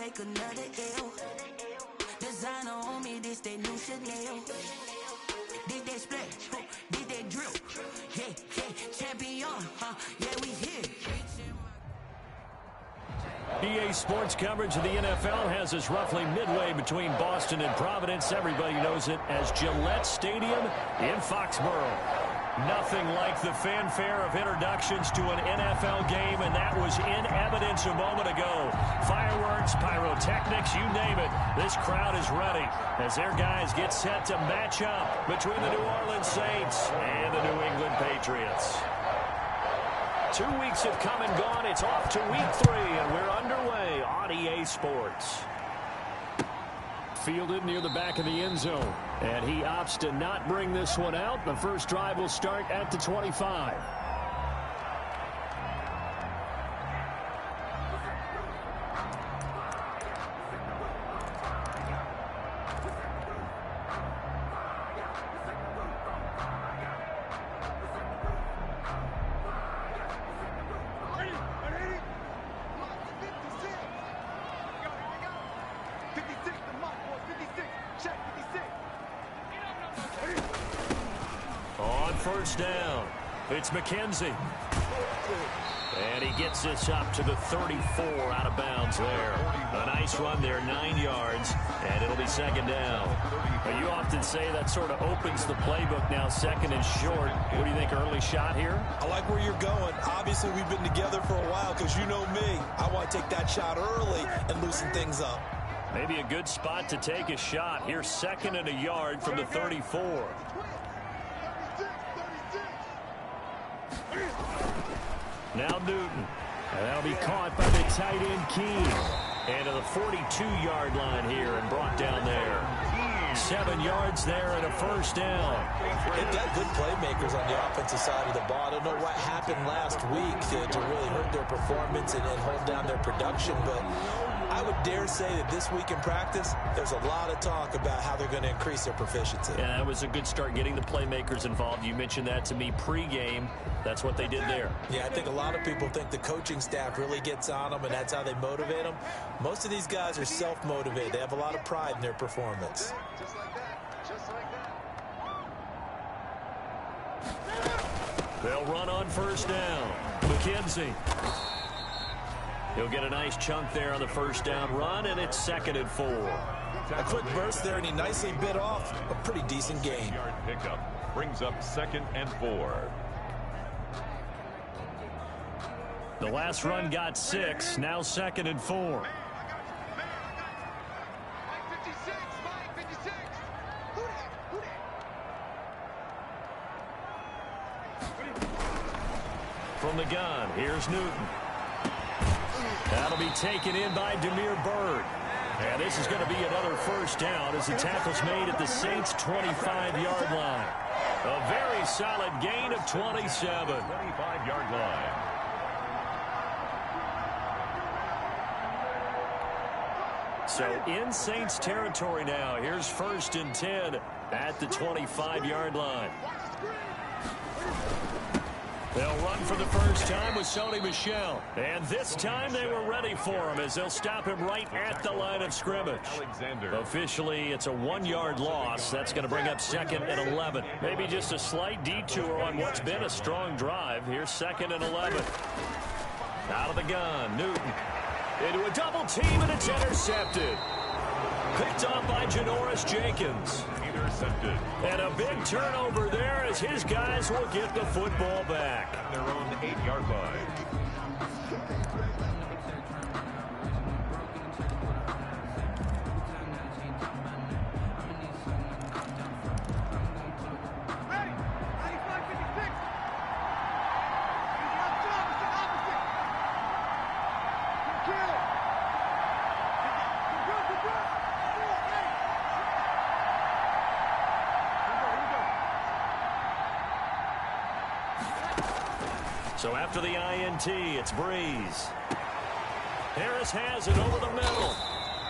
take another L. Designer on me, this they new Chanel. This they splash, this they drill. Yeah, champion, yeah, we here. EA Sports coverage of the NFL has us roughly midway between Boston and Providence. Everybody knows it as Gillette Stadium in Foxborough. Nothing like the fanfare of introductions to an NFL game, and that was in evidence a moment ago. Fireworks, pyrotechnics, you name it. This crowd is ready as their guys get set to match up between the New Orleans Saints and the New England Patriots. 2 weeks have come and gone. It's off to week 3, and we're underway on EA Sports. Fielded near the back of the end zone, and he opts to not bring this one out. The first drive will start at the 25. First down. It's McKenzie. And he gets this up to the 34 out of bounds there. A nice run there, 9 yards, and it'll be second down. But you often say that sort of opens the playbook now, second and short. What do you think, early shot here? I like where you're going. Obviously, we've been together for a while because you know me. I want to take that shot early and loosen things up. Maybe a good spot to take a shot. Here's second and a yard from the 34. Now Newton. And that'll be caught by the tight end Keene. And to the 42-yard line here and brought down there. 7 yards there and a first down. They've got good playmakers on the offensive side of the ball. I don't know what happened last week to really hurt their performance and hold down their production, but I would dare say that this week in practice, there's a lot of talk about how they're going to increase their proficiency. Yeah, that was a good start getting the playmakers involved. You mentioned that to me pregame. That's what they did there. Yeah, I think a lot of people think the coaching staff really gets on them, and that's how they motivate them. Most of these guys are self-motivated. They have a lot of pride in their performance. Just like that. Just like that. They'll run on first down. McKenzie. He'll get a nice chunk there on the first down run, and it's second and 4. A quick burst there, and he nicely bit off a pretty decent gain. Yard pickup brings up second and 4. The last run got 6, now second and 4. From the gun, here's Newton. That'll be taken in by Demir Bird. And this is going to be another first down as the tackle's made at the Saints' 25-yard line. A very solid gain of 27. 25-yard line. So in Saints territory now. Here's first and 10 at the 25-yard line. They'll run for the first time with Sony Michel. And this time they were ready for him as they'll stop him right at the line of scrimmage. Officially, it's a 1-yard loss. That's going to bring up second and 11. Maybe just a slight detour on what's been a strong drive. Here's second and 11. Out of the gun, Newton. Into a double team, and it's intercepted. Picked off by Janoris Jenkins. Intercepted. And a big turnover there as his guys will get the football back. At their own 8-yard line. So after the INT, it's Breeze. Harris has it over the middle.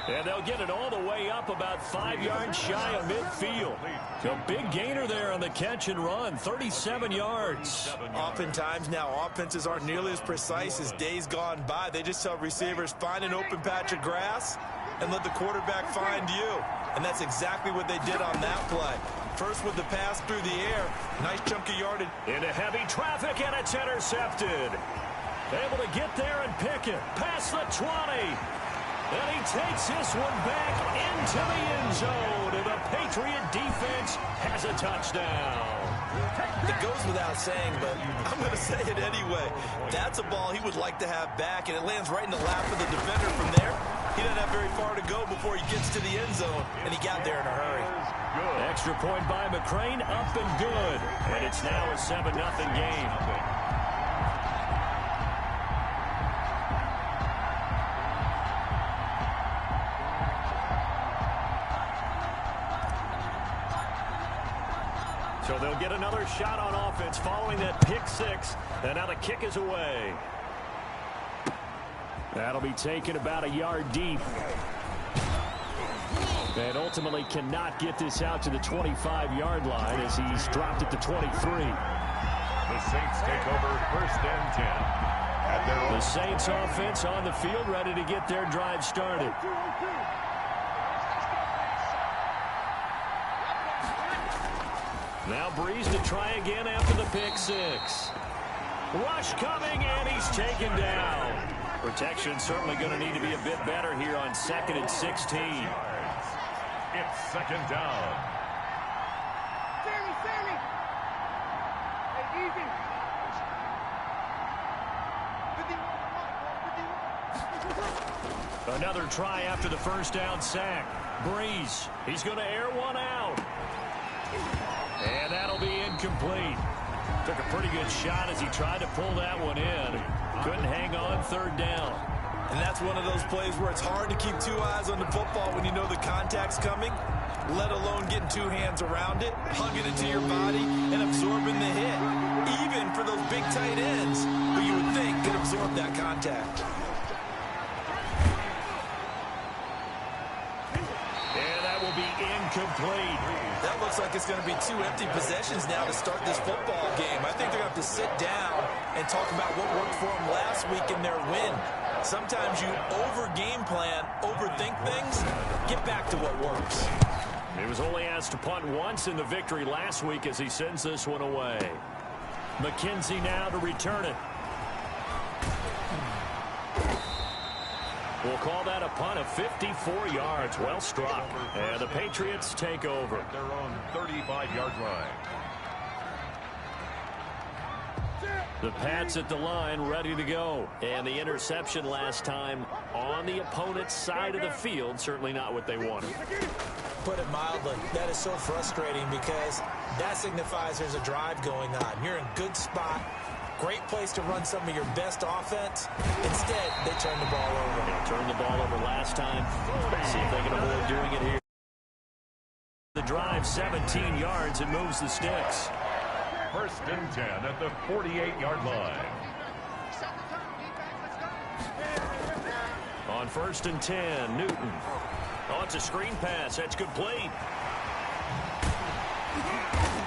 And they'll get it all the way up about 5 yards shy of midfield. A big gainer there on the catch and run, 37 yards. Oftentimes now offenses aren't nearly as precise as days gone by. They just tell receivers, find an open patch of grass and let the quarterback find you. And that's exactly what they did on that play. First with the pass through the air. Nice chunk of yardage. Into heavy traffic, and it's intercepted. Able to get there and pick it. Past the 20. And he takes this one back into the end zone. And the Patriot defense has a touchdown. It goes without saying, but I'm going to say it anyway. That's a ball he would like to have back, and it lands right in the lap of the defender from there. He doesn't have very far to go before he gets to the end zone, and he got there in a hurry. Extra point by McCrane, up and good. And it's now a 7-0 game. So they'll get another shot on offense following that pick six. And now the kick is away. That'll be taken about a yard deep. And ultimately cannot get this out to the 25-yard line as he's dropped it to 23. The Saints take over 1st and 10. At their own. The Saints offense on the field ready to get their drive started. Now Breeze to try again after the pick six. Rush coming, and he's taken down. Protection certainly going to need to be a bit better here on 2nd and 16. It's 2nd down. Sammy! Hey, easy! Another try after the first down sack. Breeze, he's going to air one out. And that'll be incomplete. Took a pretty good shot as he tried to pull that one in. Couldn't hang on 3rd down. And that's one of those plays where it's hard to keep 2 eyes on the football when you know the contact's coming, let alone getting 2 hands around it, hugging it to your body, and absorbing the hit. Even for those big tight ends who you would think could absorb that contact. And that will be incomplete. That looks like it's going to be 2 empty possessions now to start this football game. I think they're going to have to sit down and talk about what worked for them last week in their win. Sometimes you over-game plan, overthink things, get back to what works. He was only asked to punt once in the victory last week as he sends this one away. McKenzie now to return it. We'll call that a punt of 54 yards. Well struck. And the Patriots take over. Their own 35-yard line. The Pats at the line ready to go. And the interception last time on the opponent's side of the field. Certainly not what they wanted. Put it mildly, that is so frustrating because that signifies there's a drive going on. You're in a good spot. Great place to run some of your best offense. Instead, they turn the ball over. They turned the ball over last time. See if they can avoid doing it here. The drive 17 yards and moves the sticks. 1st and 10 at the 48-yard line. On 1st and 10, Newton. Oh, it's a screen pass. That's complete.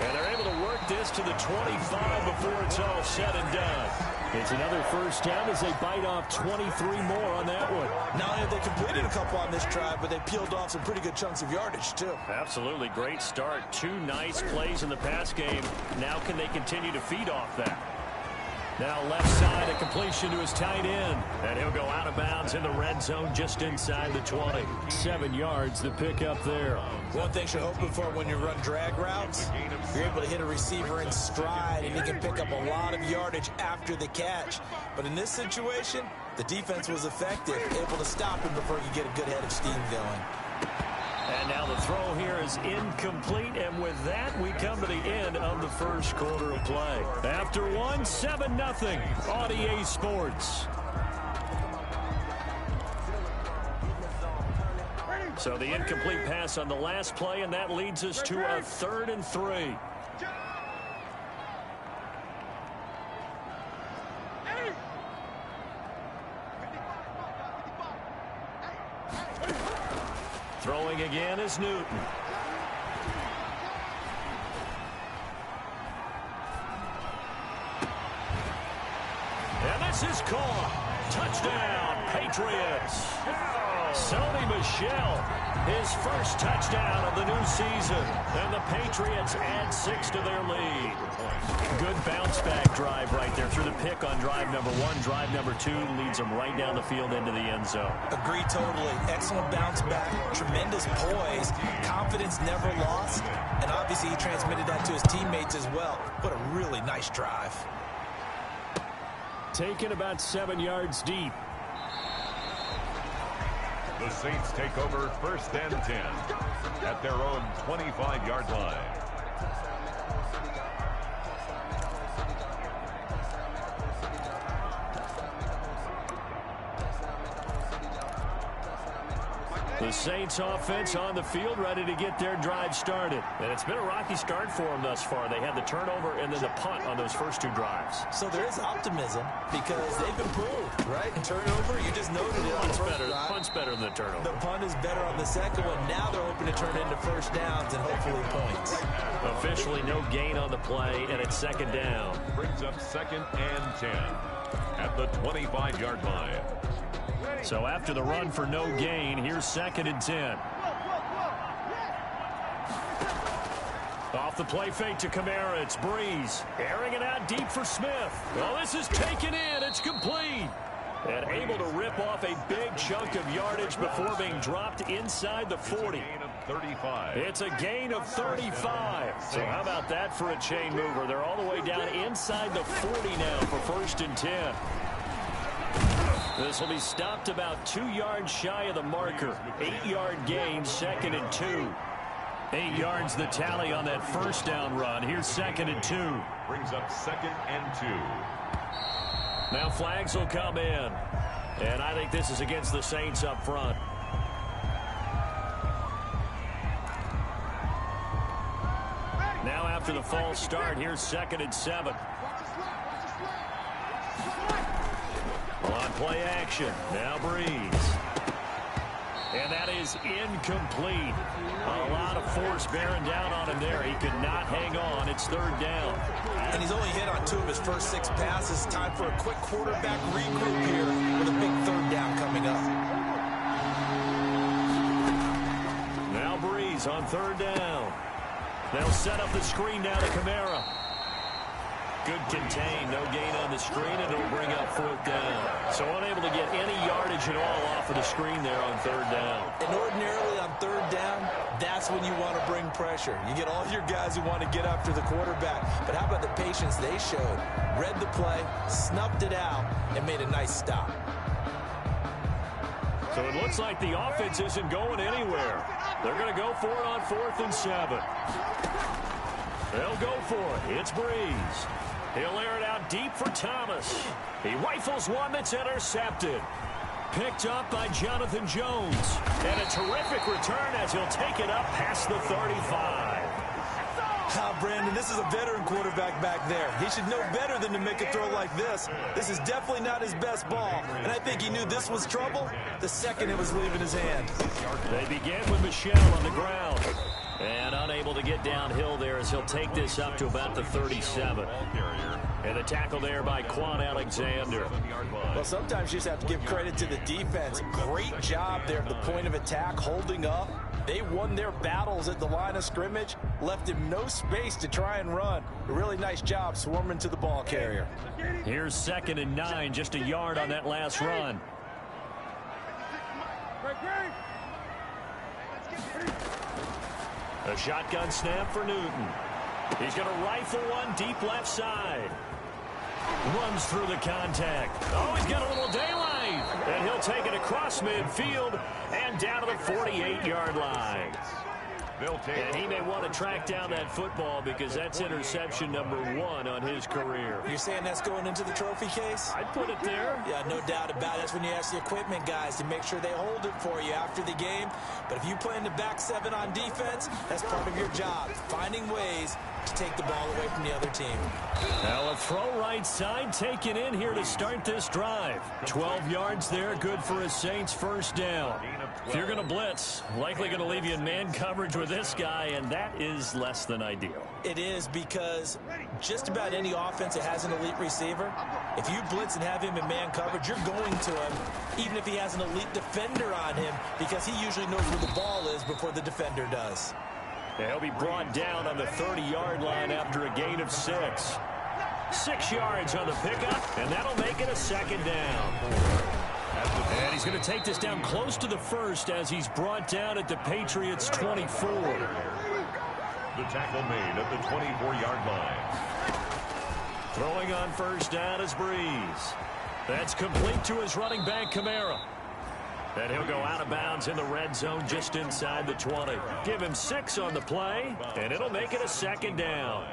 And they're able to work this to the 25 before it's all said and done. It's another first down as they bite off 23 more on that one. Not only have they completed a couple on this drive, but they peeled off some pretty good chunks of yardage, too. Absolutely great start. 2 nice plays in the pass game. Now can they continue to feed off that? Now left side, a completion to his tight end. And he'll go out of bounds in the red zone just inside the 20. 7 yards the pick up there. One thing you're hoping for when you run drag routes, you're able to hit a receiver in stride and he can pick up a lot of yardage after the catch. But in this situation, the defense was effective, able to stop him before you get a good head of steam going. And now the throw here is incomplete, and with that, we come to the end of the first quarter of play. After one, 7-0 on EA Sports. So the incomplete pass on the last play, and that leads us to a 3rd and 3. Throwing again is Newton. And this is caught. Touchdown, Patriots. Sony Michel, his first touchdown of the new season. And the Patriots add 6 to their lead. Good bounce-back drive right there through the pick on drive number 1. Drive number 2 leads them right down the field into the end zone. Agree totally. Excellent bounce back. Tremendous poise. Confidence never lost. And obviously he transmitted that to his teammates as well. What a really nice drive. Taken about 7 yards deep. The Saints take over 1st and 10 at their own 25-yard line. The Saints offense on the field, ready to get their drive started. And it's been a rocky start for them thus far. They had the turnover and then the punt on those first 2 drives. So there is optimism because they've improved, right? And turnover, you just noted it on the first drive. Punt's better than the turnover. The punt is better on the second one. Now they're hoping to turn it into first downs and hopefully points. Officially no gain on the play, and it's 2nd down. Brings up 2nd and 10 at the 25-yard line. So after the run for no gain, here's 2nd and 10. Off the play fake to Kamara, it's Breeze. Airing it out deep for Smith. Well, this is taken in. It's complete. And able to rip off a big chunk of yardage before being dropped inside the 40. It's a gain of 35. So how about that for a chain mover? They're all the way down inside the 40 now for 1st and 10. This will be stopped about 2 yards shy of the marker. 8-yard gain, 2nd and 2. 8 yards the tally on that first down run. Here's 2nd and 2. Brings up 2nd and 2. Now flags will come in. And I think this is against the Saints up front. Now after the false start, here's 2nd and 7. On play action. Now Breeze. And that is incomplete. A lot of force bearing down on him there. He could not hang on. It's 3rd down. And he's only hit on 2 of his first 6 passes. Time for a quick quarterback regroup here with a big 3rd down coming up. Now Breeze on 3rd down. They'll set up the screen now to Kamara. Good contain, no gain on the screen, and it'll bring up 4th down. So unable to get any yardage at all off of the screen there on 3rd down. And ordinarily on 3rd down, that's when you want to bring pressure. You get all your guys who want to get after the quarterback. But how about the patience they showed? Read the play, snuffed it out, and made a nice stop. So it looks like the offense isn't going anywhere. They're going to go for it on 4th and 7. They'll go for it. It's Breeze. He'll air it out deep for Thomas. He rifles one that's intercepted. Picked up by Jonathan Jones. And a terrific return as he'll take it up past the 35. Brandon, this is a veteran quarterback back there. He should know better than to make a throw like this. This is definitely not his best ball. And I think he knew this was trouble the second it was leaving his hand. They begin with Michel on the ground. And unable to get downhill there as he'll take this up to about the 37. And the tackle there by Quan Alexander. Well, sometimes you just have to give credit to the defense. Great job there at the point of attack, holding up. They won their battles at the line of scrimmage, left him no space to try and run. A really nice job swarming to the ball carrier. Here's 2nd and 9, just a yard on that last run. A shotgun snap for Newton. He's going to rifle one deep left side. Runs through the contact. Oh, he's got a little daylight. And he'll take it across midfield and down to the 48-yard line. And he may want to track down that football because that's interception number 1 on his career. You're saying that's going into the trophy case? I'd put it there. Yeah, no doubt about it. That's when you ask the equipment guys to make sure they hold it for you after the game. But if you play in the back 7 on defense, that's part of your job, finding ways to take the ball away from the other team. Now a throw right side taken in here to start this drive. 12 yards there, good for a Saints first down. If you're going to blitz, likely going to leave you in man coverage with this guy, and that is less than ideal. It is, because just about any offense that has an elite receiver, if you blitz and have him in man coverage, you're going to him, even if he has an elite defender on him, because he usually knows where the ball is before the defender does. He'll be brought down on the 30-yard line after a gain of 6. 6 yards on the pickup, and that'll make it a second down. And he's going to take this down close to the first as he's brought down at the Patriots' 24. The tackle made at the 24-yard line. Throwing on first down is Breeze. That's complete to his running back, Kamara. And he'll go out of bounds in the red zone just inside the 20. Give him 6 on the play, and it'll make it a second down.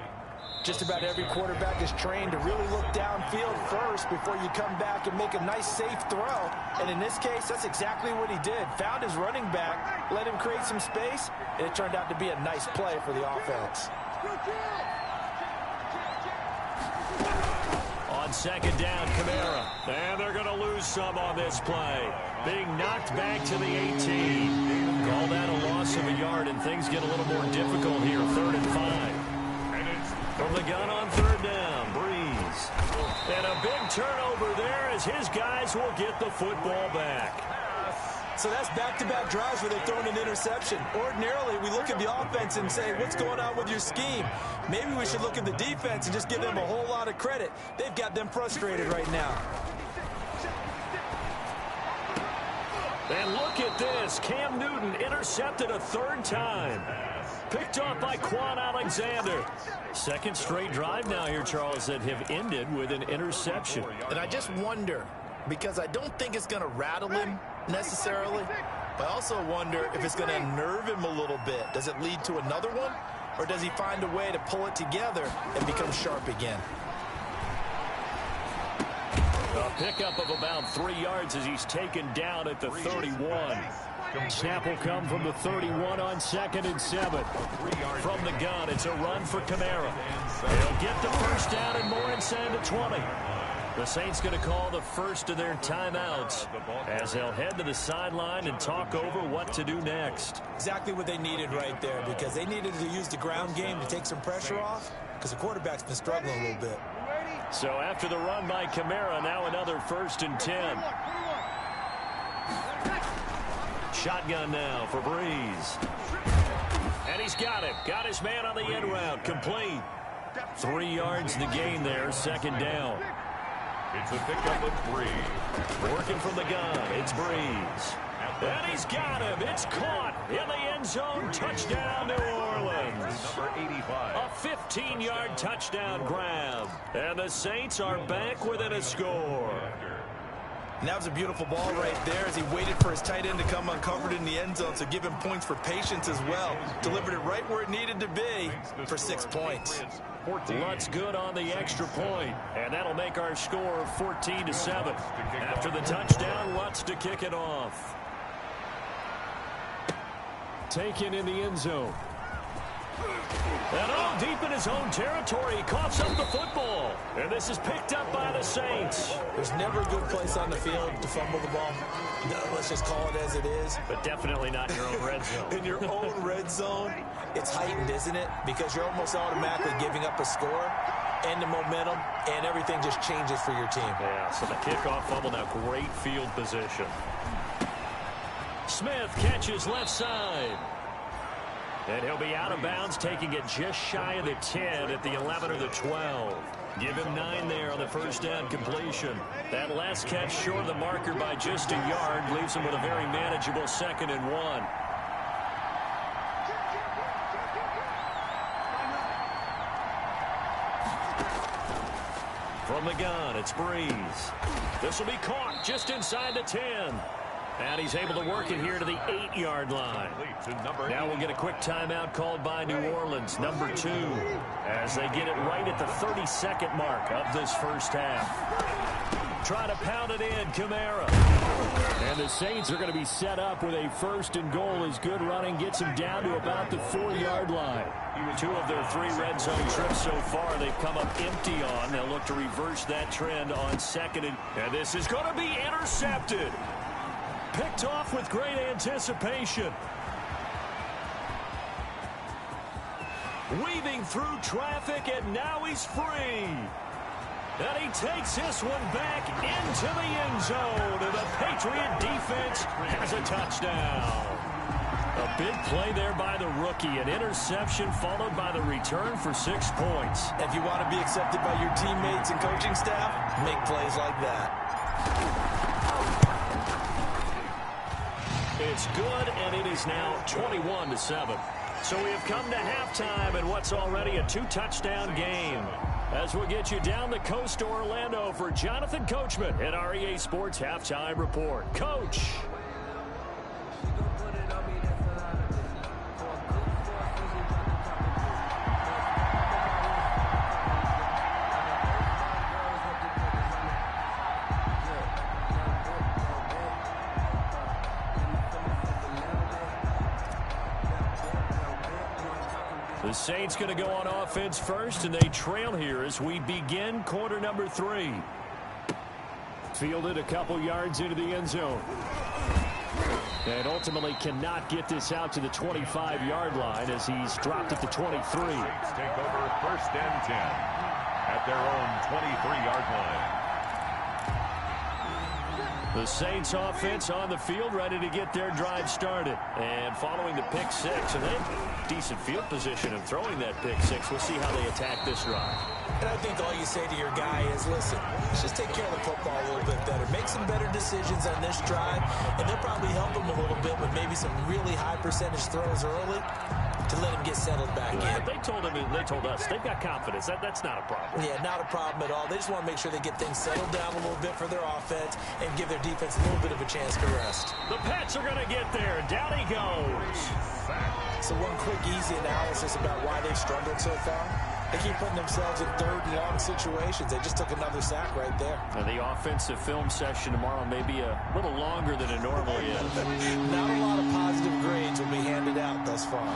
Just about every quarterback is trained to really look downfield first before you come back and make a nice, safe throw. And in this case, that's exactly what he did. Found his running back, let him create some space, and it turned out to be a nice play for the offense. On second down, Kamara. And they're going to lose some on this play. Being knocked back to the 18. Call that a loss of a yard, and things get a little more difficult here. 3rd and 5. From the gun on 3rd down, Breeze. And a big turnover there as his guys will get the football back. So that's back-to-back drives where they've thrown an interception. Ordinarily, we look at the offense and say, what's going on with your scheme? Maybe we should look at the defense and just give them a whole lot of credit. They've got them frustrated right now. And look at this. Cam Newton intercepted a 3rd time. Picked off by Quan Alexander. 2nd straight drive now here, Charles, that have ended with an interception. And I just wonder, because I don't think it's going to rattle him necessarily, but I also wonder if it's going to unnerve him a little bit. Does it lead to another one, or does he find a way to pull it together and become sharp again? A pickup of about 3 yards as he's taken down at the 31. Snap will come from the 31 on 2nd and 7. From the gun, it's a run for Kamara. They'll get the first down and more inside the 20. The Saints going to call the first of their timeouts as they'll head to the sideline and talk over what to do next. Exactly what they needed right there, because they needed to use the ground game to take some pressure off, because the quarterback's been struggling a little bit. So after the run by Kamara, now another 1st and 10. Shotgun now for Breeze. And he's got it. Got his man on the end route. Complete. 3 yards the gain there. 2nd down. It's a pickup of 3. Working from the gun. It's Breeze. And he's got him. It's caught in the end zone. Touchdown, New Orleans. Number 85. A 15-yard touchdown grab. And the Saints are back within a score. And that was a beautiful ball right there as he waited for his tight end to come uncovered in the end zone, so give him points for patience as well. Delivered it right where it needed to be for 6 points. Lutz good on the extra point, and that'll make our score 14-7. After the touchdown, Lutz to kick it off. Taken in the end zone. And oh, deep in his own territory, he coughs up the football. And this is picked up by the Saints. There's never a good place on the field to fumble the ball. No, let's just call it as it is. But definitely not in your own red zone. In your own red zone, it's heightened, isn't it? Because you're almost automatically giving up a score and the momentum, and everything just changes for your team. Yeah, so the kickoff fumble, now great field position. Smith catches left side. And he'll be out of bounds, taking it just shy of the 10 at the 11 or the 12. Give him 9 there on the first down completion. That last catch short of the marker by just a yard leaves him with a very manageable 2nd and 1. From the gun, it's Breeze. This will be caught just inside the 10. And he's able to work it here to the 8-yard line. Now we'll get a quick timeout called by New Orleans, number 2, as they get it right at the 32nd mark of this first half. try to pound it in. Kamara. And the Saints are going to be set up with a 1st and goal as good running gets them down to about the 4-yard line. 2 of their 3 red zone trips so far they've come up empty on. They'll look to reverse that trend on 2nd. And this is going to be intercepted. Picked off with great anticipation. Weaving through traffic, and now he's free. And he takes this one back into the end zone. And the Patriot defense has a touchdown. A big play there by the rookie. An interception followed by the return for 6 points. If you want to be accepted by your teammates and coaching staff, make plays like that. It's good, and it is now 21-7. So we have come to halftime in what's already a 2-touchdown game. As we'll get you down the coast to Orlando for Jonathan Coachman at our EA Sports Halftime Report. Coach. The Saints going to go on offense first, and they trail here as we begin quarter number 3. Fielded a couple yards into the end zone. And ultimately cannot get this out to the 25-yard line as he's dropped at the 23. Saints take over 1st and 10 at their own 23-yard line. The Saints offense on the field, ready to get their drive started. And following the pick 6, and they have decent field position of throwing that pick 6. We'll see how they attack this drive. And I think all you say to your guy is, listen, let's just take care of the football a little bit better. Make some better decisions on this drive, and they'll probably help him a little bit with maybe some really high percentage throws early to let him get settled back in. They told us they've got confidence. That's not a problem. Yeah, not a problem at all. They just want to make sure they get things settled down a little bit for their offense and give their defense a little bit of a chance to rest. The Pats are going to get there. Down he goes. So one quick, easy analysis about why they've struggled so far. They keep putting themselves in 3rd and long situations. They just took another sack right there. And the offensive film session tomorrow may be a little longer than it normally is. Not a lot of positive grades will be handed out thus far.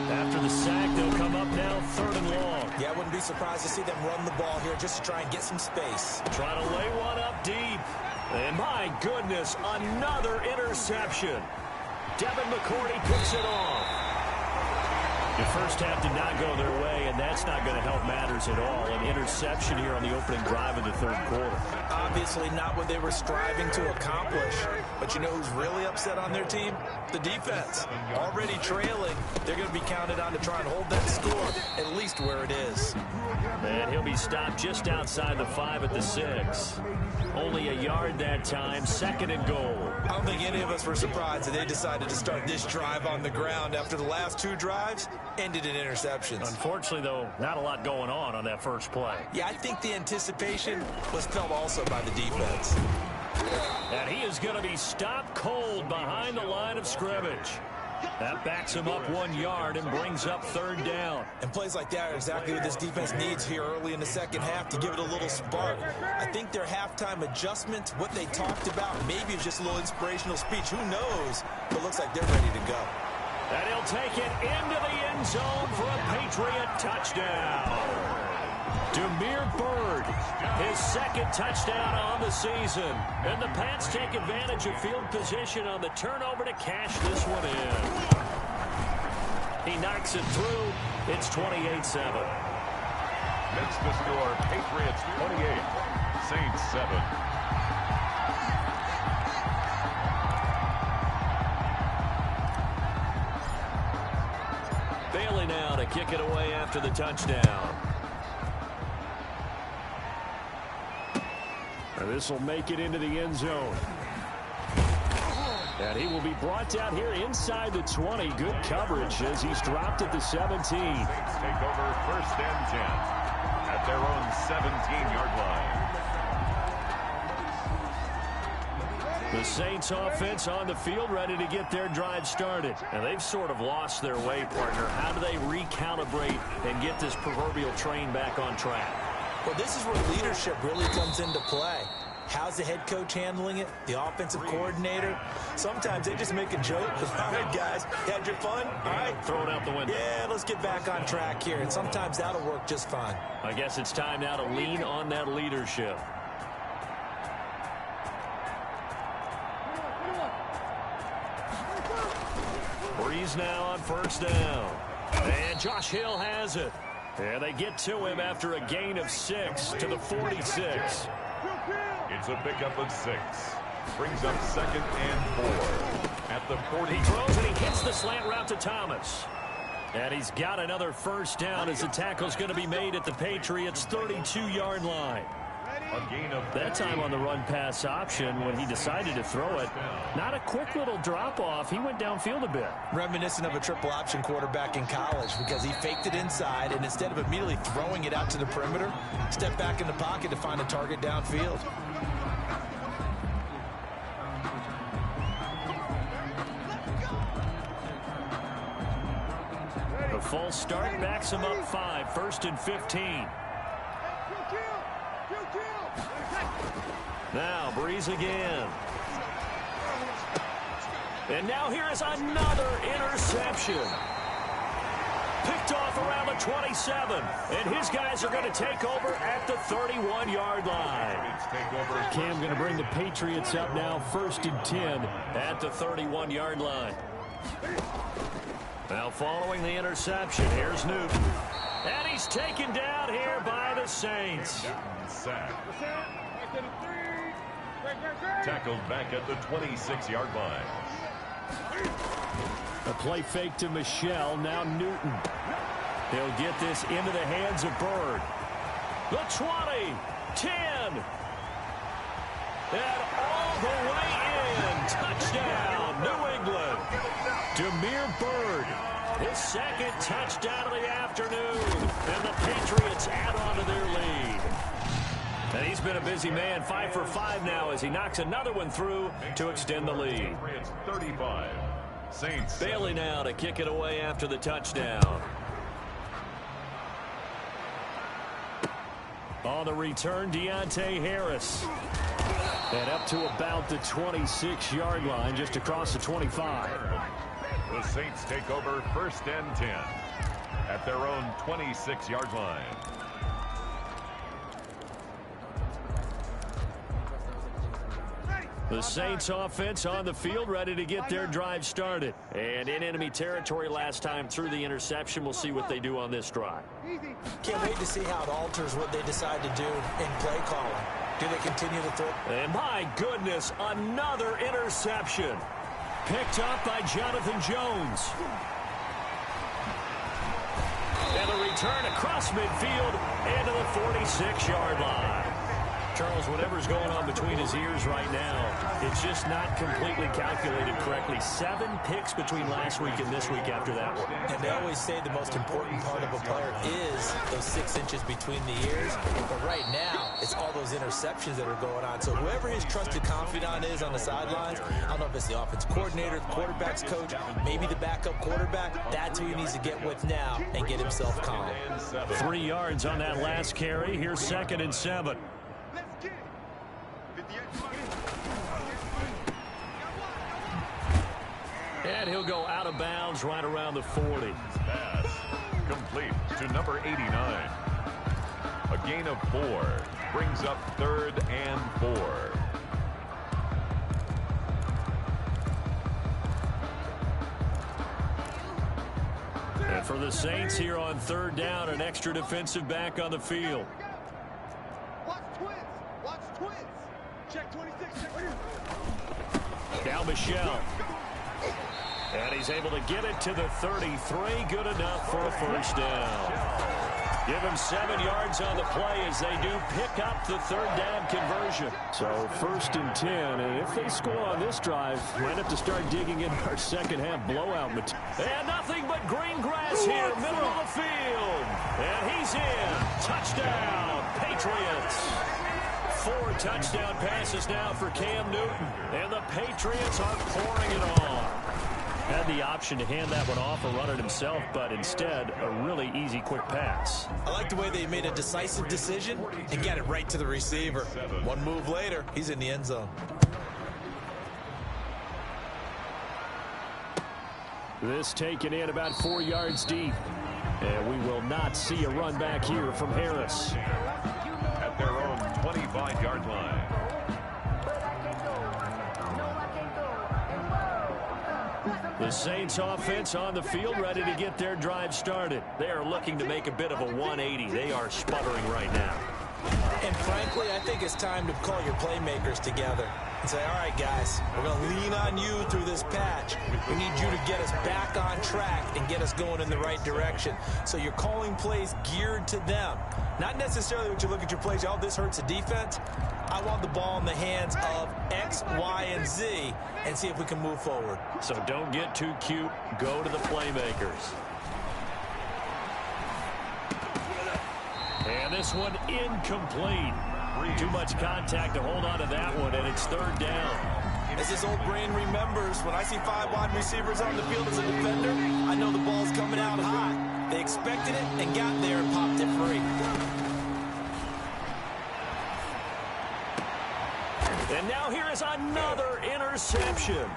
After the sack, they'll come up now 3rd and long. Yeah, I wouldn't be surprised to see them run the ball here just to try and get some space. Trying to lay one up deep. And my goodness, another interception. Devin McCourty picks it off. The first half did not go their way, and that's not going to help matters at all. An interception here on the opening drive of the 3rd quarter. Obviously not what they were striving to accomplish. But you know who's really upset on their team? The defense. Already trailing. They're going to be counted on to try and hold that score at least where it is. And he'll be stopped just outside the 5 at the 6. Only a yard that time. 2nd and goal. I don't think any of us were surprised that they decided to start this drive on the ground after the last 2 drives ended in interceptions. Unfortunately, though, not a lot going on that first play. Yeah, I think the anticipation was felt also by the defense. And he is going to be stopped cold behind the line of scrimmage. That backs him up 1 yard and brings up 3rd down. And plays like that are exactly what this defense needs here early in the second half to give it a little spark. I think their halftime adjustment, what they talked about, maybe it's just a little inspirational speech. Who knows? But it looks like they're ready to go. And he'll take it into the end zone for a Patriot touchdown. Demir Bird, his 2nd touchdown on the season. And the Pats take advantage of field position on the turnover to cash this one in. He knocks it through. It's 28-7. Makes the score Patriots 28, Saints 7. Bailey now to kick it away after the touchdown. And this will make it into the end zone. And he will be brought down here inside the 20. Good coverage as he's dropped at the 17. Saints take over 1st and 10 at their own 17-yard line. The Saints offense on the field ready to get their drive started. And they've sort of lost their way, partner. How do they recalibrate and get this proverbial train back on track? Well, this is where leadership really comes into play. How's the head coach handling it? The offensive coordinator? Sometimes they just make a joke. All right, guys, had your fun? All right. Throw it out the window. Yeah, let's get back on track here. And sometimes that'll work just fine. I guess it's time now to lean on that leadership. Breeze now on first down. And Josh Hill has it. And they get to him after a gain of 6 to the 46. It's a pickup of 6. Brings up 2nd and 4 at the 40. He throws and he hits the slant route to Thomas. And he's got another first down as the tackle's going to be made at the Patriots' 32-yard line. That time on the run-pass option when he decided to throw it. Not a quick little drop-off. He went downfield a bit. Reminiscent of a triple-option quarterback in college because he faked it inside, and instead of immediately throwing it out to the perimeter, stepped back in the pocket to find a target downfield. The false start backs him up 5, 1st and 15. Now Breeze again. And now here is another interception. Picked off around the 27. And his guys are going to take over at the 31-yard line. Cam going to bring the Patriots up now 1st and 10 at the 31-yard line. Now following the interception, here's Newton. And he's taken down here by the Saints. Sack. Tackled back at the 26-yard line. A play fake to Michelle. Now Newton. He'll get this into the hands of Bird. The 20, 10. And all the way in. Touchdown, New England. Demir Bird. His 2nd touchdown of the afternoon. And the Patriots add on to their lead. And he's been a busy man, 5 for 5 now as he knocks another one through to extend the lead. 35. Saints. Bailey now to kick it away after the touchdown. On the return, Deontay Harris. And up to about the 26-yard line, just across the 25. The Saints take over 1st and 10 at their own 26-yard line. The Saints offense on the field, ready to get their drive started. And in enemy territory last time through the interception. We'll see what they do on this drive. Can't wait to see how it alters what they decide to do in play calling. Do they continue to throw? And my goodness, another interception. Picked up by Jonathan Jones. And a return across midfield into the 46-yard line. Charles, whatever's going on between his ears right now, it's just not completely calculated correctly. 7 picks between last week and this week after that one. And they always say the most important part of a player is those 6 inches between the ears. But right now, it's all those interceptions that are going on. So whoever his trusted confidant is on the sidelines, I don't know if it's the offensive coordinator, the quarterback's coach, maybe the backup quarterback, that's who he needs to get with now and get himself calm. 3 yards on that last carry. Here's 2nd and 7. And he'll go out of bounds right around the 40. Pass complete to number 89. A gain of 4 brings up 3rd and 4. And for the Saints here on 3rd down, an extra defensive back on the field. Watch twins. Watch twins. Check 26. Now Michelle. And he's able to get it to the 33. Good enough for a first down. Give him 7 yards on the play as they do pick up the 3rd down conversion. So 1st and 10. And if they score on this drive, might have to start digging in our second half blowout. And nothing but green grass here, middle of the field. And he's in. Touchdown, Patriots. 4 touchdown passes now for Cam Newton. And the Patriots are pouring it on. Had the option to hand that one off or run it himself, but instead, a really easy, quick pass. I like the way they made a decisive decision and get it right to the receiver. One move later, he's in the end zone. This taken in about 4 yards deep. And we will not see a run back here from Harris. At their own 25-yard line. The Saints offense on the field, ready to get their drive started. They are looking to make a bit of a 180. They are sputtering right now. And frankly, I think it's time to call your playmakers together and say, all right, guys, we're going to lean on you through this patch. We need you to get us back on track and get us going in the right direction. So you're calling plays geared to them. Not necessarily when you look at your plays, oh, this hurts the defense. I want the ball in the hands of X, Y, and Z and see if we can move forward. So don't get too cute. Go to the playmakers. And this one incomplete. Too much contact to hold on to that one, and it's third down. As this old brain remembers, when I see 5 wide receivers on the field as a defender, I know the ball's coming out high. They expected it and got there and popped it free. And now here is another interception.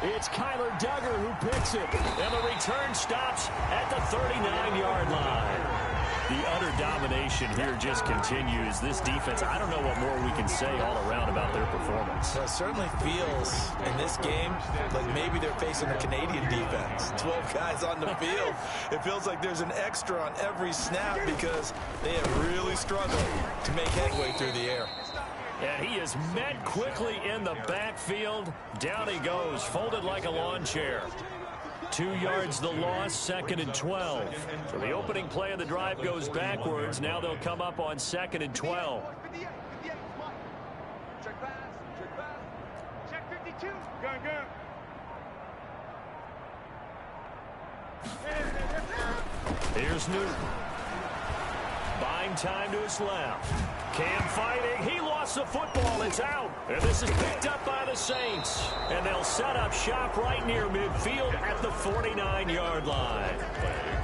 It's Kyler Duggar who picks it, and the return stops at the 39-yard line. The utter domination here just continues. This defense, I don't know what more we can say all around about their performance. Well, it certainly feels in this game like maybe they're facing a Canadian defense. 12 guys on the field. It feels like there's an extra on every snap because they have really struggled to make headway through the air. And he is met quickly in the backfield. Down he goes, folded like a lawn chair. 2 yards the loss, 2nd and 12. So the opening play of the drive goes backwards. Now they'll come up on 2nd and 12. Check pass. Check 52. Go. Here's Newton. Buying time to his left. Cam fighting. He lost the football. It's out. And this is picked up by the Saints. And they'll set up shop right near midfield at the 49-yard line.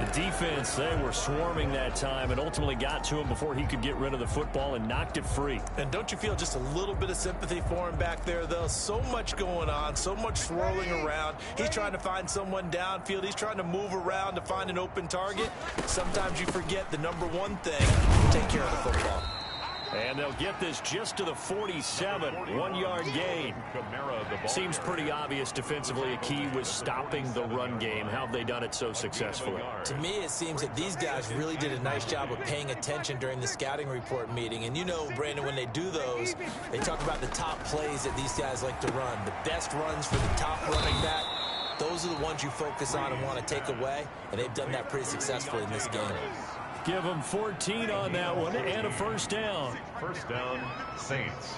The defense, they were swarming that time and ultimately got to him before he could get rid of the football and knocked it free. And don't you feel just a little bit of sympathy for him back there, though? So much going on, so much swirling around. He's trying to find someone downfield. He's trying to move around to find an open target. Sometimes you forget the number one thing, take care of the football. And they'll get this just to the 47, 1-yard gain. Seems pretty obvious defensively a key was stopping the run game. How have they done it so successfully? To me, it seems that these guys really did a nice job of paying attention during the scouting report meeting. And you know, Brandon, when they do those, they talk about the top plays that these guys like to run. The best runs for the top running back. Those are the ones you focus on and want to take away. And they've done that pretty successfully in this game. Give them 14 on that one and a first down. First down, Saints.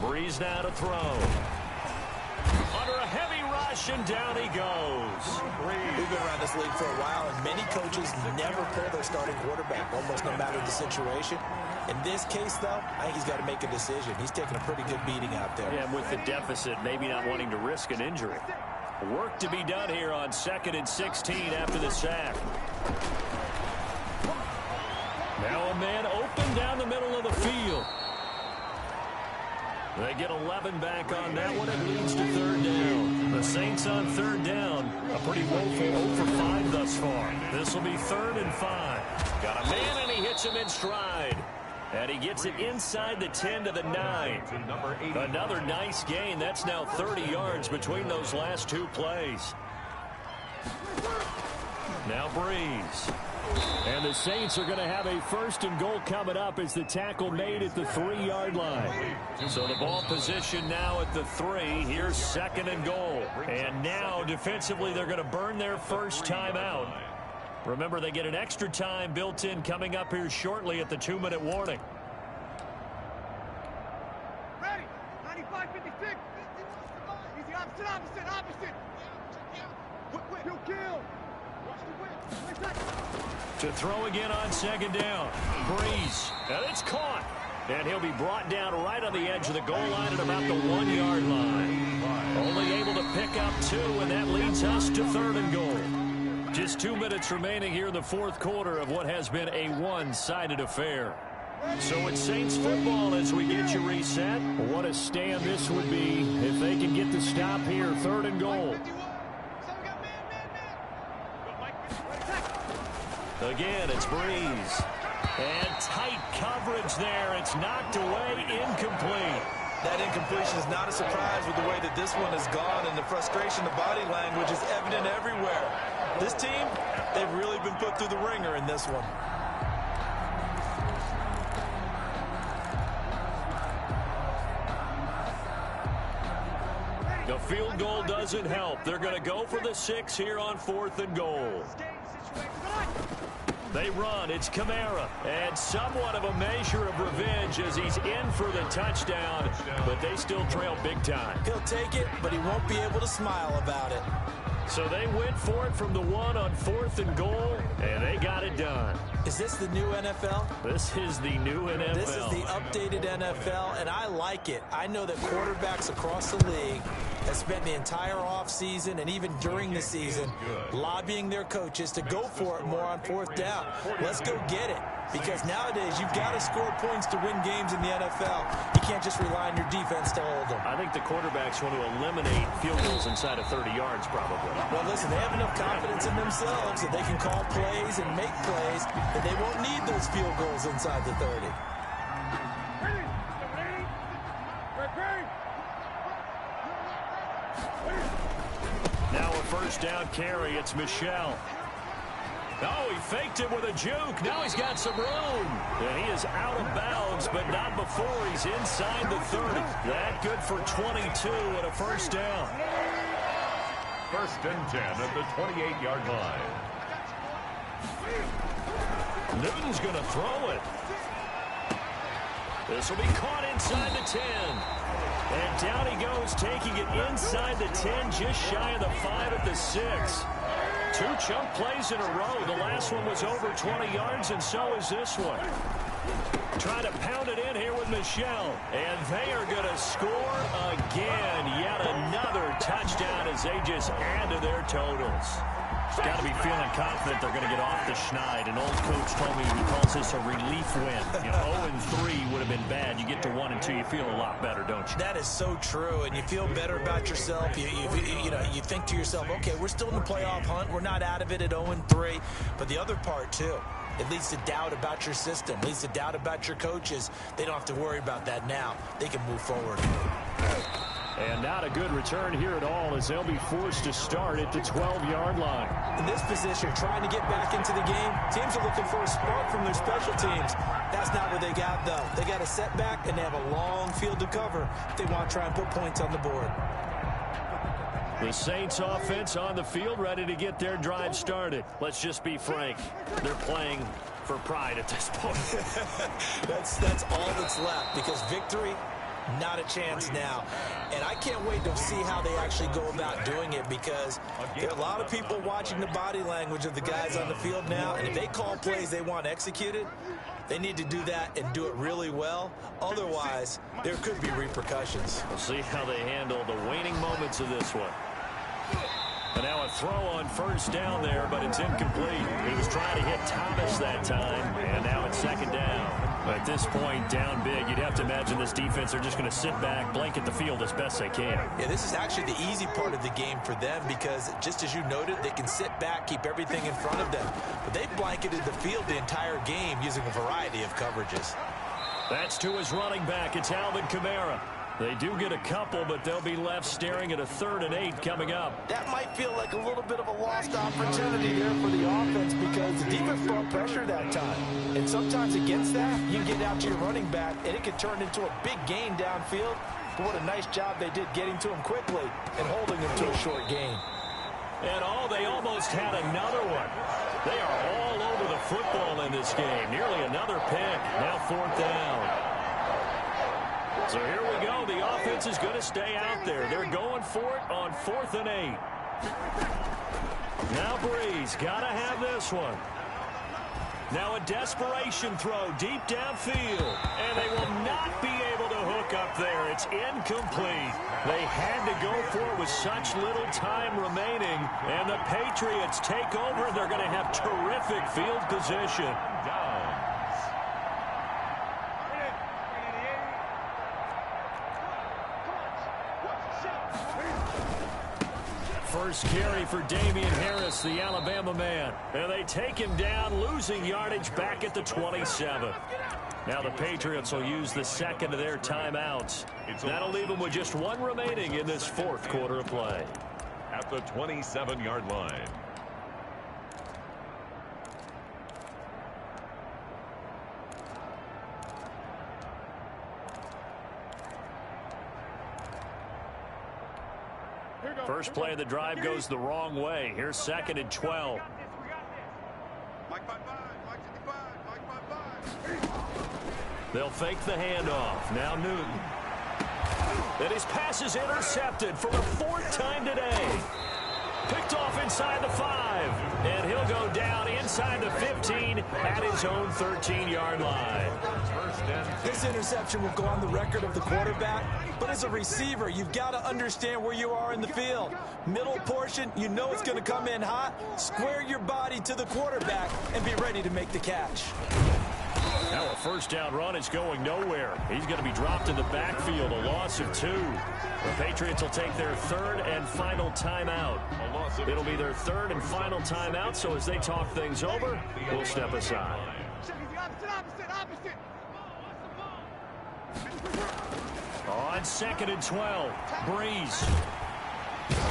Breeze now to throw. Under a heavy rush, and down he goes. We've been around this league for a while, and many coaches never pull their starting quarterback, almost no matter the situation. In this case, though, I think he's got to make a decision. He's taking a pretty good beating out there. Yeah, and with the deficit, maybe not wanting to risk an injury. Work to be done here on 2nd and 16 after the sack. Now a man open down the middle of the field. They get 11 back on that one. It leads to third down. The Saints on third down. A pretty woeful 0 for 5 thus far. This will be 3rd and 5. Got a man, and he hits him in stride. And he gets it inside the 10 to the 9. Another nice gain. That's now 30 yards between those last 2 plays. Now Breeze. And the Saints are going to have a 1st and goal coming up as the tackle made at the 3-yard line. So the ball position now at the 3. Here's 2nd and goal. And now defensively they're going to burn their first timeout. Remember, they get an extra time built in coming up here shortly at the 2-minute warning. Ready. 95, 56. Easy, opposite. Quick. Kill. Watch the whip. To throw again on second down. Breeze. And it's caught. And he'll be brought down right on the edge of the goal line at about the 1-yard line. Only able to pick up 2, and that leads us to 3rd and goal. Just 2 minutes remaining here in the 4th quarter of what has been a one-sided affair. So it's Saints football as we get you reset. What a stand this would be if they can get the stop here. 3rd and goal. Again, it's Breeze. And tight coverage there. It's knocked away, incomplete. That incompletion is not a surprise with the way that this one has gone, and the frustration, the body language is evident everywhere. This team, they've really been put through the ringer in this one. The field goal doesn't help. They're going to go for the 6 here on 4th and goal. They run. It's Kamara. And somewhat of a measure of revenge as he's in for the touchdown. But they still trail big time. He'll take it, but he won't be able to smile about it. So they went for it from the 1 on 4th and goal, and they got it done. Is this the new NFL? This is the new NFL. This is the updated NFL, and I like it. I know that quarterbacks across the league have spent the entire offseason and even during the season lobbying their coaches to go for it more on 4th down. Let's go get it. Because nowadays, you've got to score points to win games in the NFL. You can't just rely on your defense to hold them. I think the quarterbacks want to eliminate field goals inside of 30 yards, probably. Well, listen, they have enough confidence in themselves that they can call plays and make plays, that they won't need those field goals inside the 30. Now a 1st down carry. It's Michelle. Oh, he faked it with a juke. Now he's got some room. And he is out of bounds, but not before he's inside the 30. That good for 22 and a 1st down. 1st and 10 at the 28-yard line. Newton's going to throw it. This will be caught inside the 10. And down he goes, taking it inside the 10, just shy of the 5 at the 6. 2 chunk plays in a row. The last one was over 20 yards, and so is this one. Trying to pound it in here with Michelle. And they are going to score again. Yet another touchdown as they just add to their totals. Got to be feeling confident they're going to get off the schneid. An old coach told me he calls this a relief win. You know, 0-3 would have been bad. You get to 1 and 2, you feel a lot better, don't you? That is so true, and you feel better about yourself. You think to yourself, okay, we're still in the playoff hunt. We're not out of it at 0-3. But the other part, too, it leads to doubt about your system, leads to doubt about your coaches. They don't have to worry about that now. They can move forward. And not a good return here at all as they'll be forced to start at the 12-yard line. In this position, trying to get back into the game, teams are looking for a spark from their special teams. That's not what they got, though. They got a setback, and they have a long field to cover if they want to try and put points on the board. The Saints offense on the field, ready to get their drive started. Let's just be frank. They're playing for pride at this point. That's all that's left, because victory, not a chance now. And I can't wait to see how they actually go about doing it, because there are a lot of people watching the body language of the guys on the field now, and if they call plays they want executed, they need to do that and do it really well. Otherwise, there could be repercussions. We'll see how they handle the waning moments of this one. And now a throw on 1st down there, but it's incomplete. He was trying to hit Thomas that time, and now it's 2nd down. At this point, down big, you'd have to imagine this defense are just going to sit back, blanket the field as best they can. Yeah, this is actually the easy part of the game for them, because just as you noted, they can sit back, keep everything in front of them. But they've blanketed the field the entire game using a variety of coverages. That's to his running back. It's Alvin Kamara. They do get a couple, but they'll be left staring at a 3rd and 8 coming up. That might feel like a little bit of a lost opportunity there for the offense, because the defense brought pressure that time. And sometimes against that, you get out to your running back, and it can turn into a big gain downfield. But what a nice job they did getting to him quickly and holding him to a short gain. And they almost had another one. They are all over the football in this game. Nearly another pick. Now 4th down. So here we go. The offense is going to stay out there. They're going for it on 4th and 8. Now Breeze got to have this one. Now a desperation throw deep downfield. And they will not be able to hook up there. It's incomplete. They had to go for it with such little time remaining. And the Patriots take over. They're going to have terrific field position. First carry for Damian Harris, the Alabama man. And they take him down, losing yardage back at the 27. Now the Patriots will use the second of their timeouts. That'll leave them with just one remaining in this fourth quarter of play. At the 27-yard line. First play of the drive goes the wrong way. Here's second and 12. They'll fake the handoff. Now Newton. And his pass is intercepted for the fourth time today. Picked off inside the 5. And he'll go down inside the 15 at his own 13-yard line. This interception will go on the record of the quarterback, but as a receiver, you've got to understand where you are in the field. Middle portion, you know it's going to come in hot. Square your body to the quarterback and be ready to make the catch. Now a first down run is going nowhere. He's going to be dropped in the backfield, a loss of 2. The Patriots will take their third and final timeout. It'll be their third and final timeout, so as they talk things over, we'll step aside. On second and 12, Breeze.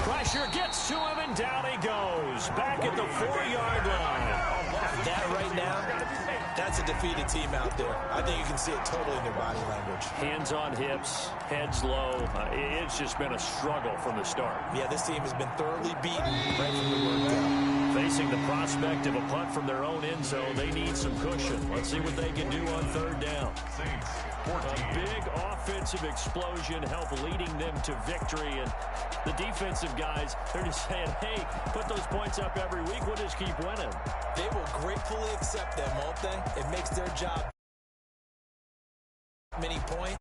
Pressure gets to him, and down he goes. Back at the 4-yard line. That right now, that's a defeated team out there. I think you can see it totally in their body language. Hands on hips, heads low. It's just been a struggle from the start. Yeah, this team has been thoroughly beaten right from the word go. Facing the prospect of a punt from their own end zone, they need some cushion. Let's see what they can do on third down. A big offensive explosion help leading them to victory. And the defensive guys, they're just saying, hey, put those points up every week. We'll just keep winning. They will gratefully accept them, won't they? It makes their job many points.